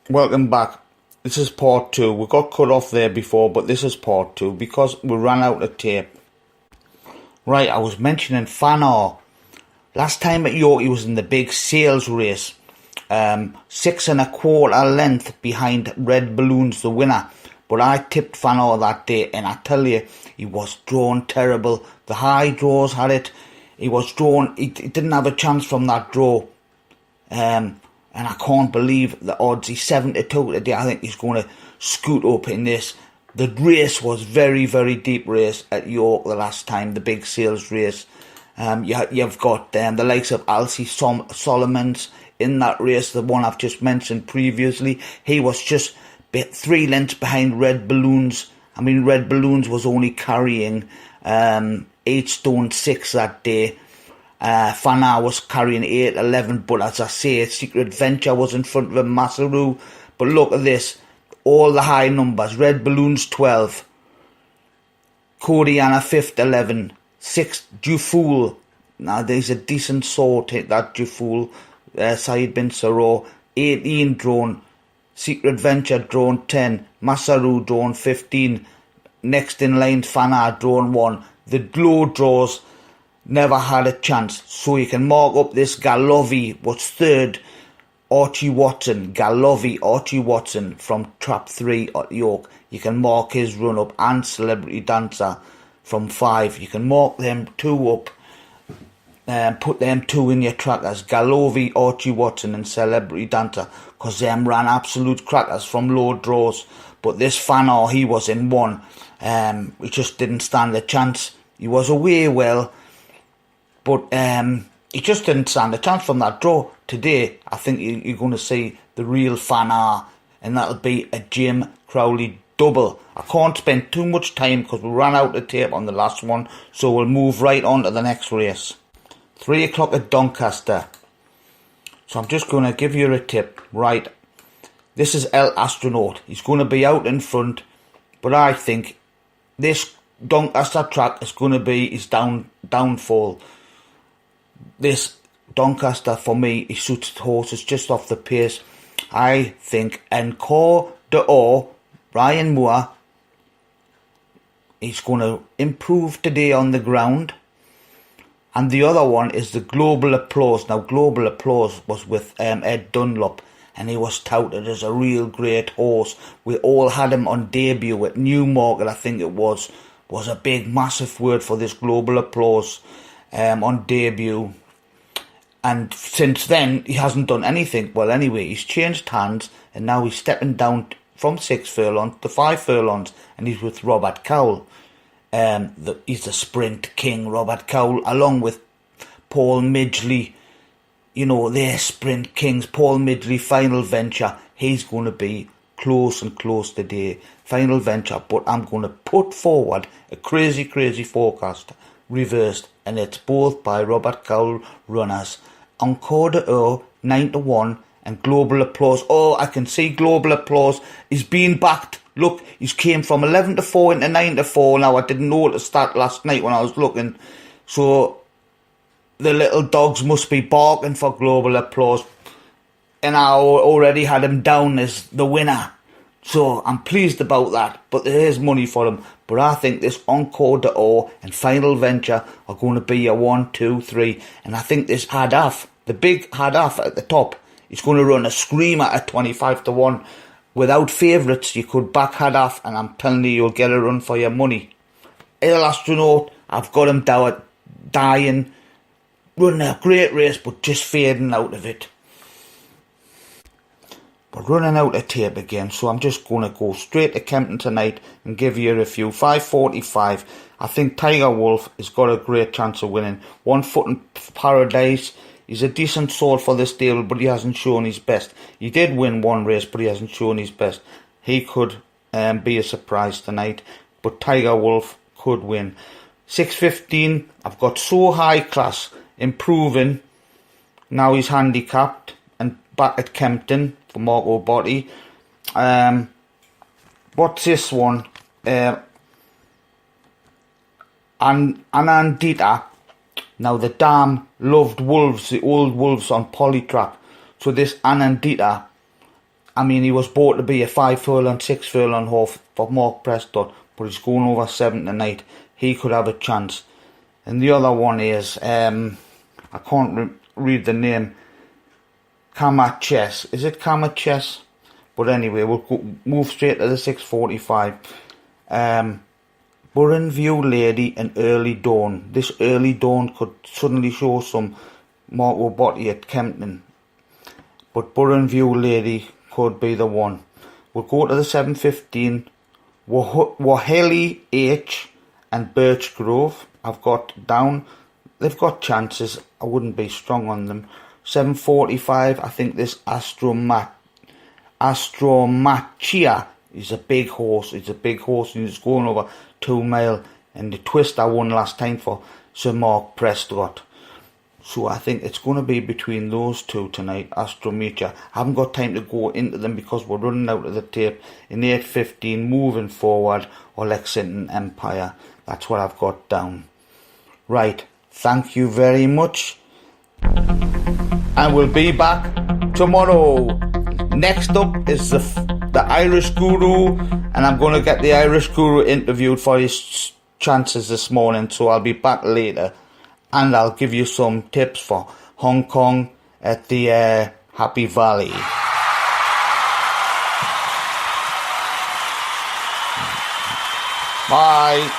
Welcome back. This is part 2. We got cut off there before, but this is part 2 because we ran out of tape. Right, I was mentioning Fanar. Last time at York he was in the big sales race. 6 1/4 length behind Red Balloons, the winner. But I tipped Fanar that day, and I tell you, he was drawn terrible. The high draws had it. He was drawn, he didn't have a chance from that draw. And I can't believe the odds. He's 7-2 today. I think he's going to scoot up in this. The race was very, very deep race at York the last time, the big sales race. You've got the likes of Alcy Solomons in that race, the one I've just mentioned previously. He was just 3 lengths behind Red Balloons. I mean, Red Balloons was only carrying 8 stone 6 that day. Fanar was carrying 8-11, but as I say, Secret Venture was in front of him, Masaru. But look at this, all the high numbers. Red Balloons 12, Kodiana 5th 11, 6th Jufool. Now there's a decent sort hit that Jufool. Saeed bin Saro 18 drawn, Secret Venture drawn 10, Masaru drawn 15. Next in line Fanar drawn 1. The low draws never had a chance, so you can mark up this Galovi was 3rd, Archie Watson, Galovi Archie Watson from Trap 3 at York. You can mark his run up, and Celebrity Dancer from 5. You can mark them 2 up and put them 2 in your trackers, Galovi, Archie Watson and Celebrity Dancer, because them ran absolute crackers from low draws. But this Fanar, he was in 1. He just didn't stand a chance. He was away well, but he just didn't stand a chance from that draw. Today, I think you're going to see the real Fanar, and that'll be a Jim Crowley double. I can't spend too much time because we ran out of tape on the last one, so we'll move right on to the next race. 3 o'clock at Doncaster. So I'm just going to give you a tip. Right, this is El Astronaut. He's going to be out in front, but I think this Doncaster track is going to be his downfall. This Doncaster, for me, he suits horses just off the pace. I think Encore d'Or, Ryan Moore, he's going to improve today on the ground. And the other one is the Global Applause. Now, Global Applause was with Ed Dunlop, and he was touted as a real great horse. We all had him on debut at Newmarket, I think it was a big, massive word for this Global Applause on debut. And since then, he hasn't done anything. Well, anyway, he's changed hands, and now he's stepping down from 6 furlongs to 5 furlongs, and he's with Robert Cowell. He's the sprint king, Robert Cowell, along with Paul Midgley. You know, they're sprint kings. Paul Midgley, Final Venture. He's going to be close and close today. Final Venture. But I'm going to put forward a crazy, crazy forecast. Reversed. And it's both by Robert Cowell runners. Encore d'Or, 9-1. And Global Applause. Oh, I can see Global Applause is being backed. Look, he's came from 11-4 into 9-4. Now, I didn't notice that last night when I was looking. So, the little dogs must be barking for Global Applause. And I already had him down as the winner. So, I'm pleased about that. But there is money for him. But I think this Encore d'Or and Final Venture are going to be a 1, 2, 3. And I think this Hadaf, the big Hadaf at the top, is going to run a screamer at 25-1. Without favourites, you could back Hadaf, and I'm telling you, you'll get a run for your money. El Astronaut, I've got him dying, running a great race, but just fading out of it. But running out of tape again, so I'm just going to go straight to Kempton tonight and give you a review. 5:45. I think Tiger Wolf has got a great chance of winning. 1 Foot in Paradise. He's a decent sort for this stable, but he hasn't shown his best. He did win 1 race, but he hasn't shown his best. He could be a surprise tonight, but Tiger Wolf could win. 6:15, I've got So High Class improving. Now he's handicapped and back at Kempton for Marco Botti. What's this one? Anandita. Now the dam loved wolves, the old wolves on Polytrap. So this Anandita, I mean, he was bought to be a 5 furlong, 6 furlong horse for Mark Prescott, but he's going over 7 tonight. He could have a chance. And the other one is, I can't read the name, Kamaches. Is it Kamaches? But anyway, we'll move straight to the 6:45. Burren View Lady and Early Dawn. This Early Dawn could suddenly show some more body at Kempton. But Burren View Lady could be the one. We'll go to the 7:15. Waheli H and Birch Grove. I've got down. They've got chances. I wouldn't be strong on them. 7:45. I think this Astromachia is a big horse. It's a big horse and he's going over 2 mile. And the twist I won last time for Sir Mark Prescott. So I think it's going to be between those two tonight, Astromachia. I haven't got time to go into them because we're running out of the tape. In 8:15, Moving Forward or Lexington Empire. That's what I've got down. Right, thank you very much. And we'll be back tomorrow. Next up is the Irish Guru, and I'm going to get the Irish Guru interviewed for his chances this morning, so I'll be back later. And I'll give you some tips for Hong Kong at the Happy Valley. Bye.